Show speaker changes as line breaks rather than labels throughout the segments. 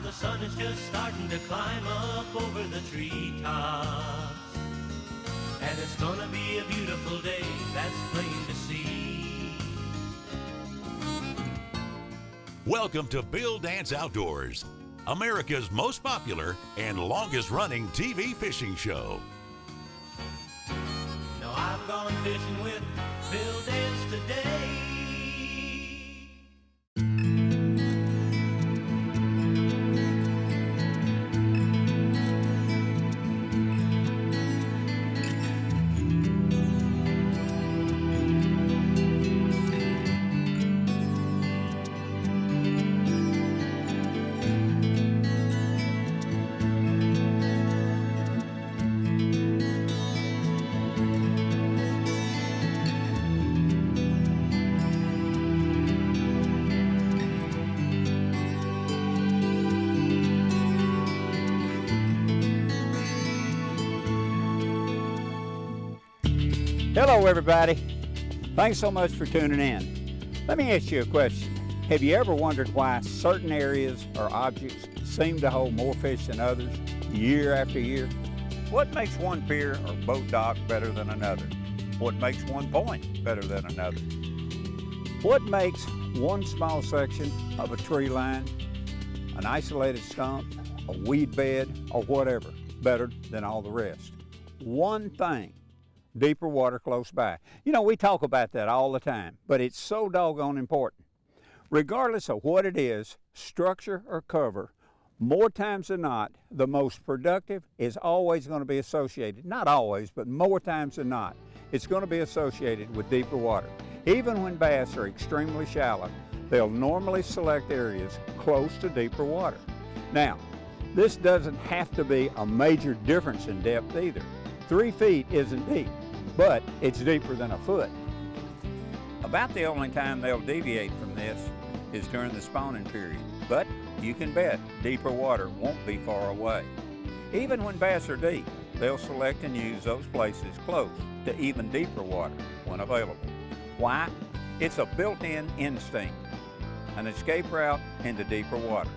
the sun is just starting to climb up over the treetops. And it's gonna be a beautiful day, that's plain to see.
Welcome to Bill Dance Outdoors, America's most popular and longest running TV fishing show.
Now I've gone fishing with Bill Dance today.
Hello everybody, thanks so much for tuning in. Let me ask you a question. Have you ever wondered why certain areas or objects seem to hold more fish than others year after year? What makes one pier or boat dock better than another? What makes one point better than another? What makes one small section of a tree line, an isolated stump, a weed bed, or whatever better than all the rest? One thing. Deeper water close by. You know, we talk about that all the time, but it's so doggone important. Regardless of what it is, structure or cover, more times than not, the most productive is always going to be associated, not always, but more times than not, it's going to be associated with deeper water. Even when bass are extremely shallow, they'll normally select areas close to deeper water. Now, this doesn't have to be a major difference in depth either. 3 feet isn't deep, but it's deeper than a foot. About the only time they'll deviate from this is during the spawning period, but you can bet deeper water won't be far away. Even when bass are deep, they'll select and use those places close to even deeper water when available. Why? It's a built-in instinct, an escape route into deeper water.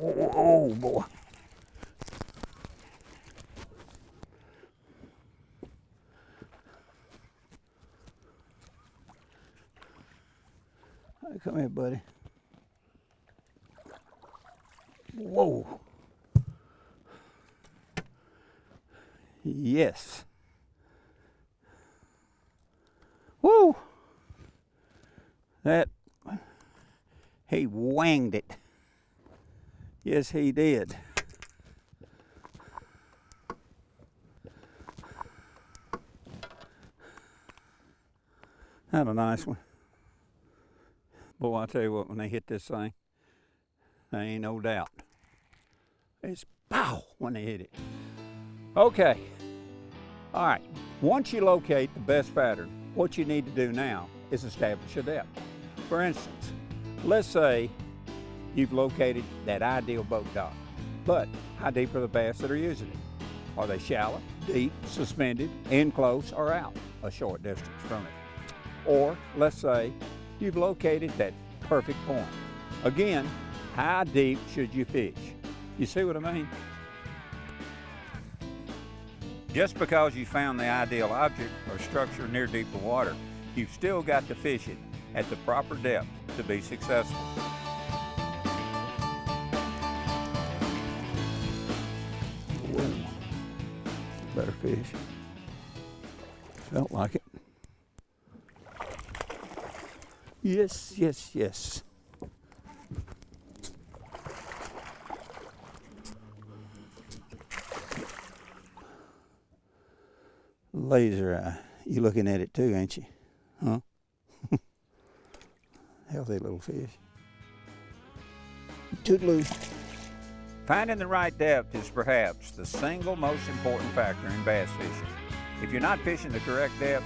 Oh boy. Hey, come here, buddy. Whoa. Yes. Woo. That, he wanged it. Yes, he did. That a nice one. Boy, I tell you what, when they hit this thing, there ain't no doubt. It's pow when they hit it. Okay. All right. Once you locate the best pattern, what you need to do now is establish a depth. For instance, let's say you've located that ideal boat dock, but how deep are the bass that are using it? Are they shallow, deep, suspended, in close, or out a short distance from it? Or let's say you've located that perfect point. Again, how deep should you fish? You see what I mean? Just because you found the ideal object or structure near deeper water, you've still got to fish it at the proper depth to be successful. Better fish. Felt like it. Yes, yes, yes. Laser eye. You looking at it too, ain't you? Huh? Healthy little fish. Toodaloo. Finding the right depth is perhaps the single most important factor in bass fishing. If you're not fishing the correct depth,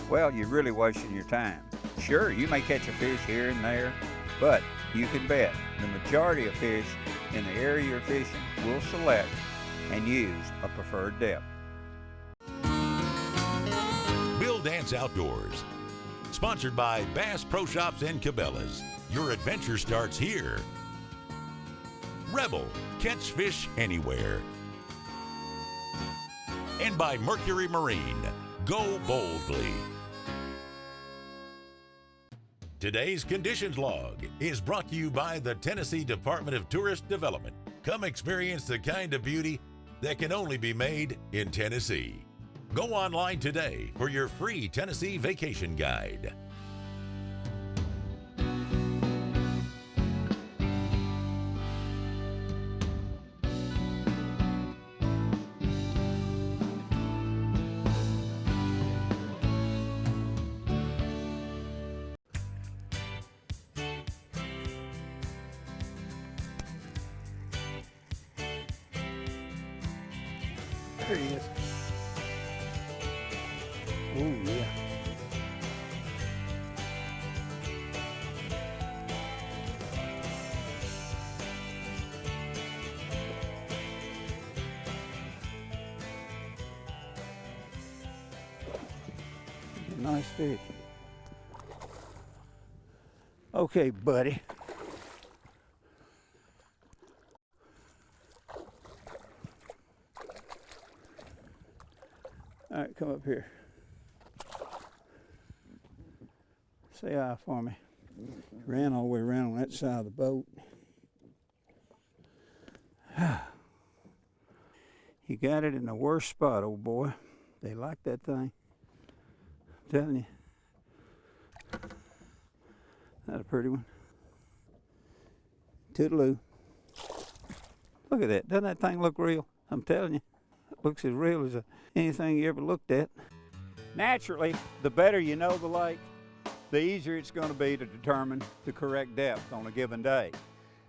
well, you're really wasting your time. Sure, you may catch a fish here and there, but you can bet the majority of fish in the area you're fishing will select and use a preferred depth.
Dance Outdoors. Sponsored by Bass Pro Shops and Cabela's. Your adventure starts here. Rebel, catch fish anywhere. And by Mercury Marine, go boldly. Today's Conditions Log is brought to you by the Tennessee Department of Tourist Development. Come experience the kind of beauty that can only be made in Tennessee. Go online today for your free Tennessee vacation guide.
There he is. Oh, yeah. Nice fish. Okay, buddy. All right, come up here. Say hi for me. Ran all the way around on that side of the boat. You got it in the worst spot, old boy. They like that thing. I'm telling you. That's a pretty one. Toodaloo. Look at that. Doesn't that thing look real? I'm telling you. It looks as real as anything you ever looked at. Naturally, the better you know the lake, the easier it's going to be to determine the correct depth on a given day.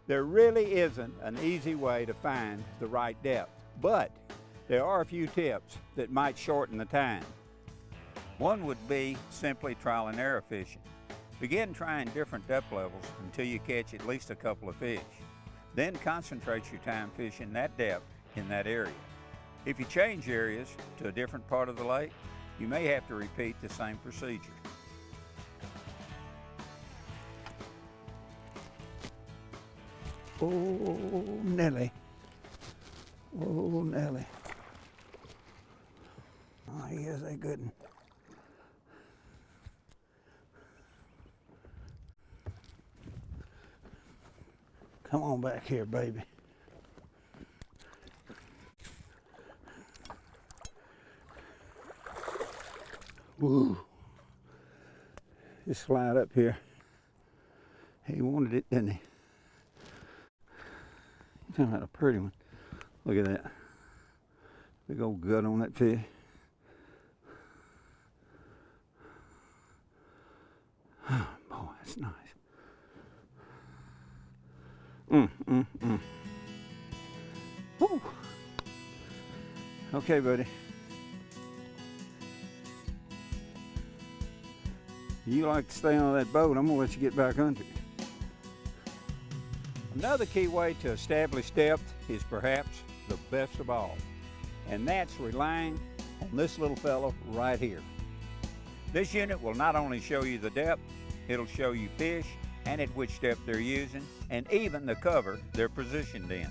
There really isn't an easy way to find the right depth, but there are a few tips that might shorten the time. One would be simply trial and error fishing. Begin trying different depth levels until you catch at least a couple of fish. Then concentrate your time fishing that depth in that area. If you change areas to a different part of the lake, you may have to repeat the same procedure. Oh, Nelly. Oh, Nelly. Oh, he is a good one. Come on back here, baby. Woo. Just slide up here. He wanted it, didn't he? You're talking about a pretty one. Look at that. Big old gut on that fish. Oh, boy, that's nice. Woo. Okay, buddy. You like to stay on that boat, I'm gonna let you get back under it. Another key way to establish depth is perhaps the best of all, and that's relying on this little fellow right here. This unit will not only show you the depth, it'll show you fish and at which depth they're using, and even the cover they're positioned in.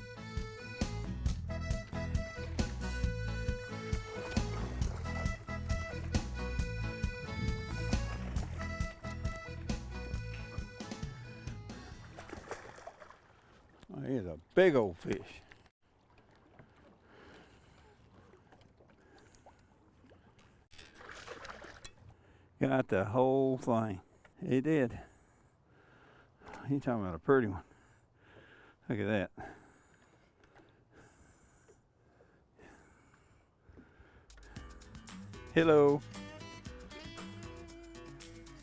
Here's a big old fish. Got the whole thing. He did. You're talking about a pretty one. Look at that. Hello.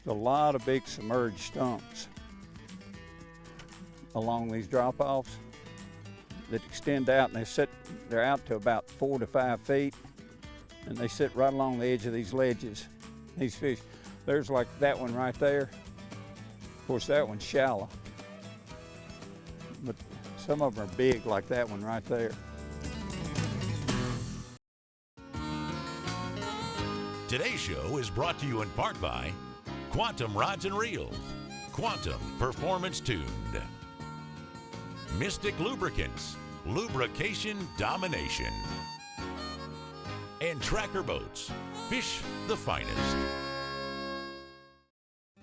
There's a lot of big submerged stumps along these drop-offs that extend out, and they're out to about 4 to 5 feet, and they sit right along the edge of these ledges. These fish, there's like that one right there. Of course, that one's shallow, but some of them are big like that one right there.
Today's show is brought to you in part by Quantum Rods and Reels, Quantum Performance Tuned, Mystic Lubricants, Lubrication Domination, and Tracker Boats, fish the finest.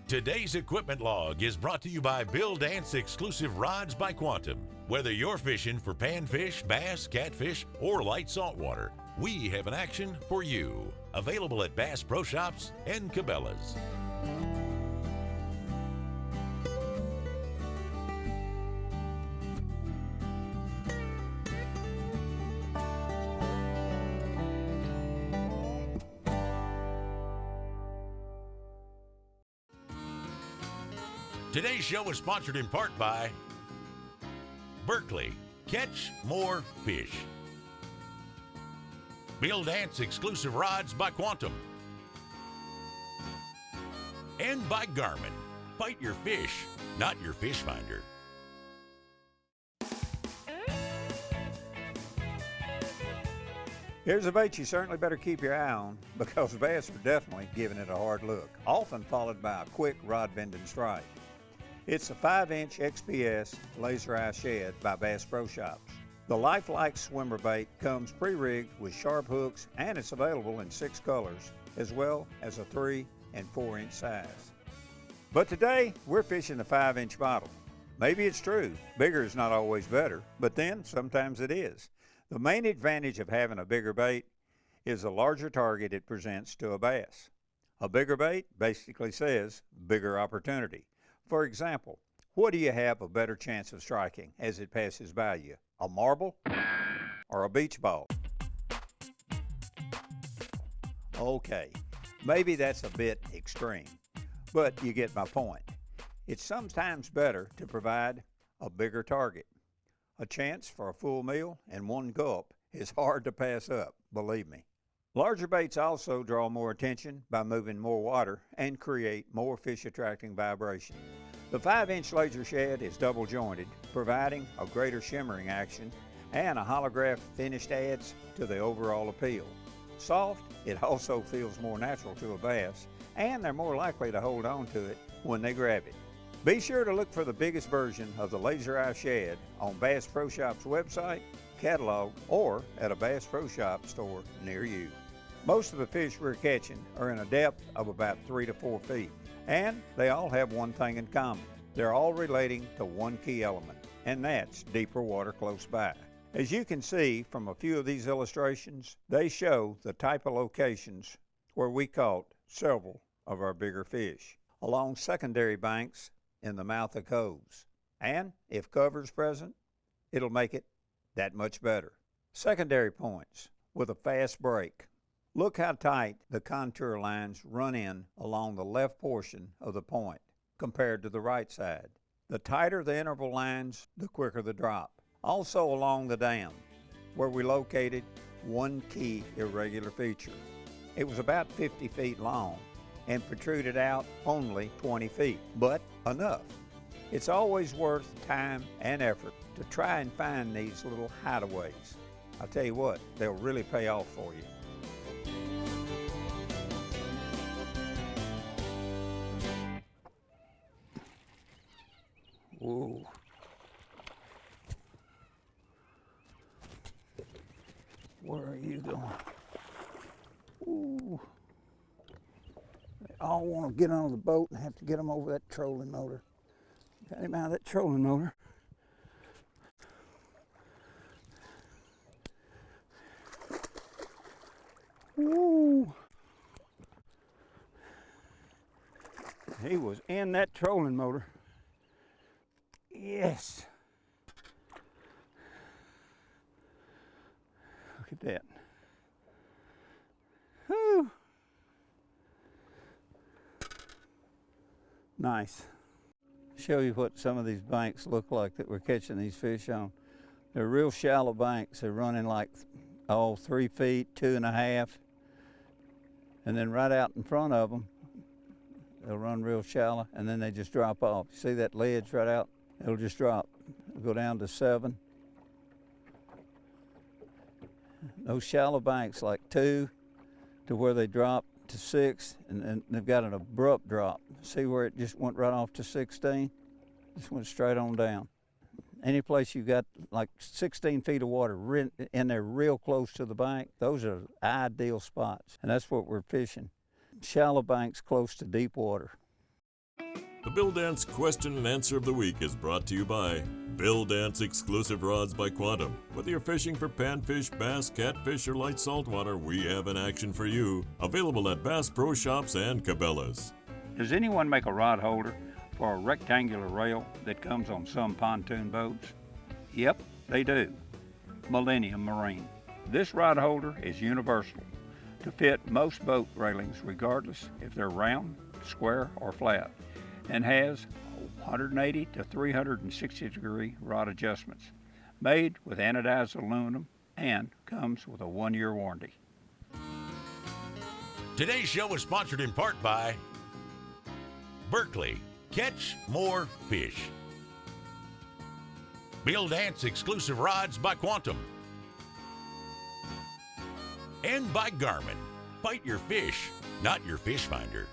Today's equipment log is brought to you by Bill Dance Exclusive Rods by Quantum. Whether you're fishing for panfish, bass, catfish, or light saltwater, we have an action for you. Available at Bass Pro Shops and Cabela's. Today's show is sponsored in part by Berkley, Catch More Fish, Bill Dance Exclusive Rods by Quantum, and by Garmin. Fight your fish, not your fish finder.
Here's a bait you certainly better keep your eye on, because bass are definitely giving it a hard look, often followed by a quick rod bending strike. It's a 5-inch XPS laser eye shad by Bass Pro Shops. The lifelike swimmer bait comes pre-rigged with sharp hooks, and it's available in 6 colors, as well as a 3 and 4-inch size. But today, we're fishing the 5-inch model. Maybe it's true, bigger is not always better, but then sometimes it is. The main advantage of having a bigger bait is the larger target it presents to a bass. A bigger bait basically says bigger opportunity. For example, what do you have a better chance of striking as it passes by you? A marble or a beach ball? Okay, maybe that's a bit extreme, but you get my point. It's sometimes better to provide a bigger target. A chance for a full meal and one gulp is hard to pass up, believe me. Larger baits also draw more attention by moving more water and create more fish-attracting vibration. The 5-inch laser shad is double jointed, providing a greater shimmering action, and a holograph finish adds to the overall appeal. Soft, it also feels more natural to a bass, and they're more likely to hold on to it when they grab it. Be sure to look for the biggest version of the Laser Eye Shad on Bass Pro Shops website, catalog, or at a Bass Pro Shop store near you. Most of the fish we're catching are in a depth of about 3 to 4 feet, and they all have one thing in common. They're all relating to one key element, and that's deeper water close by. As you can see from a few of these illustrations, they show the type of locations where we caught several of our bigger fish, along secondary banks in the mouth of coves. And if cover's present, it'll make it that much better. Secondary points with a fast break. Look how tight the contour lines run in along the left portion of the point compared to the right side. The tighter the interval lines, the quicker the drop. Also along the dam, where we located one key irregular feature. It was about 50 feet long and protruded out only 20 feet, but enough. It's always worth time and effort to try and find these little hideaways. I'll tell you what, they'll really pay off for you. Whoa. Where are you going? Ooh. They all want to get on the boat and have to get them over that trolling motor. Got him out of that trolling motor. Woo. He was in that trolling motor. Yes. Look at that. Whew. Nice. Show you what some of these banks look like that we're catching these fish on. They're real shallow banks. They're running like 3 feet, 2.5. And then right out in front of them, they'll run real shallow and then they just drop off. See that ledge right out? It'll just drop. It'll go down to 7. Those shallow banks like 2 to where they drop to 6, and then they've got an abrupt drop. See where it just went right off to 16? Just went straight on down. Any place you got like 16 feet of water in there real close to the bank, those are ideal spots, and that's what we're fishing. Shallow banks close to deep water.
The Bill Dance question and answer of the week is brought to you by Bill Dance Exclusive Rods by Quantum. Whether you're fishing for panfish, bass, catfish, or light saltwater, we have an action for you. Available at Bass Pro Shops and Cabela's.
Does anyone make a rod holder for a rectangular rail that comes on some pontoon boats? Yep, they do. Millennium Marine. This rod holder is universal to fit most boat railings regardless if they're round, square, or flat, and has 180 to 360 degree rod adjustments, made with anodized aluminum, and comes with a 1-year warranty.
Today's show is sponsored in part by Berkley. Catch more fish. Bill Dance Exclusive Rods by Quantum. And by Garmin. Fight your fish, not your fish finder.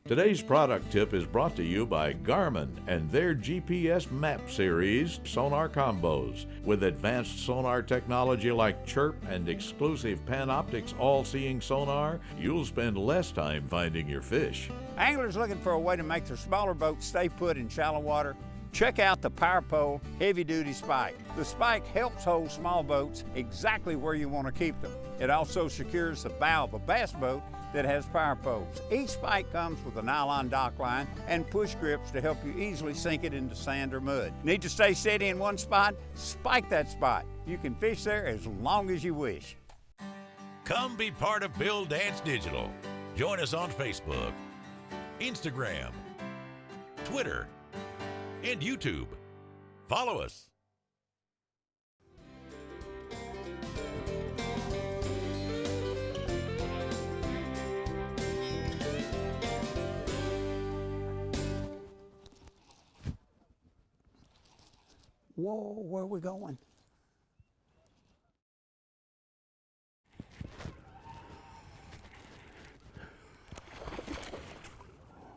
Today's product tip is brought to you by Garmin and their GPS map series sonar combos. With advanced sonar technology like Chirp and exclusive Panoptix all-seeing sonar, you'll spend less time finding your fish.
Anglers looking for a way to make their smaller boats stay put in shallow water? Check out the PowerPole Heavy Duty Spike. The spike helps hold small boats exactly where you want to keep them. It also secures the bow of a bass boat that has power poles. Each spike comes with a nylon dock line and push grips to help you easily sink it into sand or mud. Need to stay steady in one spot? Spike that spot. You can fish there as long as you wish.
Come be part of Bill Dance Digital. Join us on Facebook, Instagram, Twitter, and YouTube. Follow us.
Whoa, where are we going?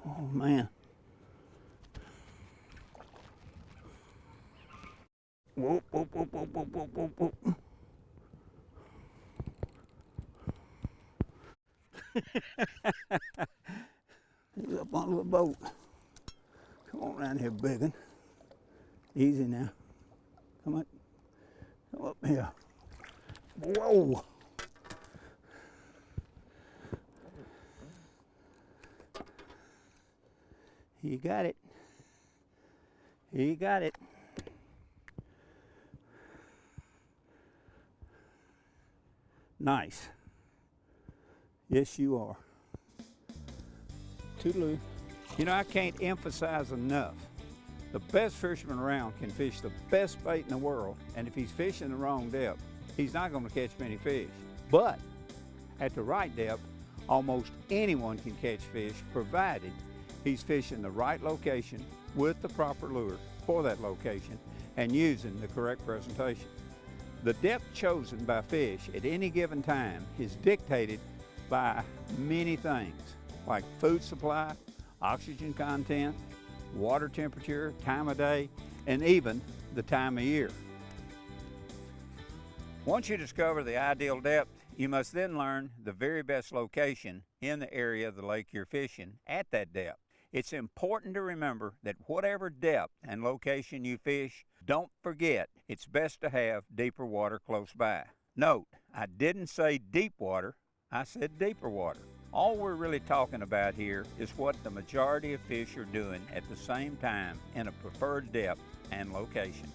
Oh man. Whoop, whoop, whoop, whoop, whoop, whoop, whoop, whoop. He's up on the boat. Come on around here, biggin'. Easy now. Come on. Come up here. Whoa. You got it. You got it. Nice. Yes, you are. Toodaloo. You know, I can't emphasize enough. The best fisherman around can fish the best bait in the world, and if he's fishing the wrong depth, he's not going to catch many fish. But at the right depth, almost anyone can catch fish, provided he's fishing the right location with the proper lure for that location and using the correct presentation. The depth chosen by fish at any given time is dictated by many things, like food supply, oxygen content, water temperature, time of day, and even the time of year. Once you discover the ideal depth, you must then learn the very best location in the area of the lake you're fishing at that depth. It's important to remember that whatever depth and location you fish, don't forget it's best to have deeper water close by. Note, I didn't say deep water, I said deeper water. All we're really talking about here is what the majority of fish are doing at the same time in a preferred depth and location.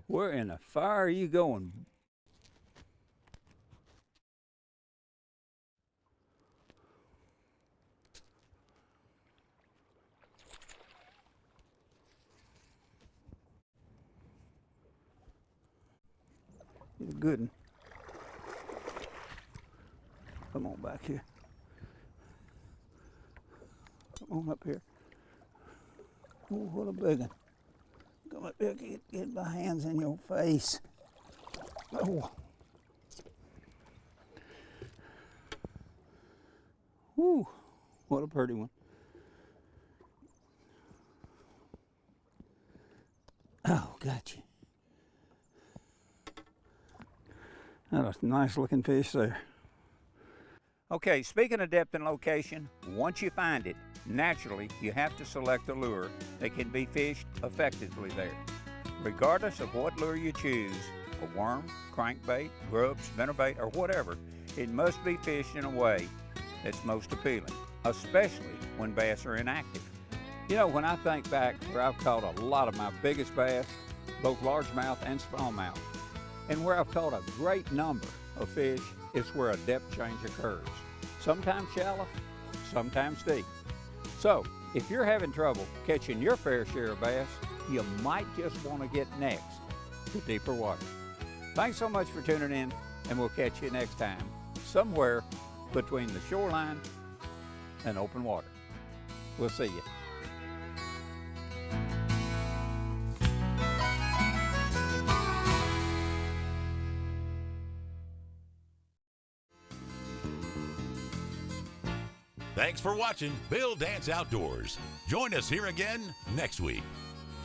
Where in the fire are you going? a good one. Come on back here. Come on up here. Oh, what a big one. Come up here, get my hands in your face. Oh. Whew, what a pretty one. Oh, gotcha. That's a nice looking fish there. Okay, speaking of depth and location, once you find it, naturally you have to select a lure that can be fished effectively there. Regardless of what lure you choose, a worm, crankbait, grub, spinnerbait, or whatever, it must be fished in a way that's most appealing, especially when bass are inactive. You know, when I think back where I've caught a lot of my biggest bass, both largemouth and smallmouth, and where I've caught a great number of fish is where a depth change occurs. Sometimes shallow, sometimes deep. So, if you're having trouble catching your fair share of bass, you might just want to get next to deeper water. Thanks so much for tuning in, and we'll catch you next time, somewhere between the shoreline and open water. We'll see you.
Thanks for watching Bill Dance Outdoors. Join us here again next week.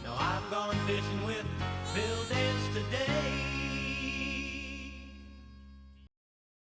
Now I've gone fishing with Bill Dance today.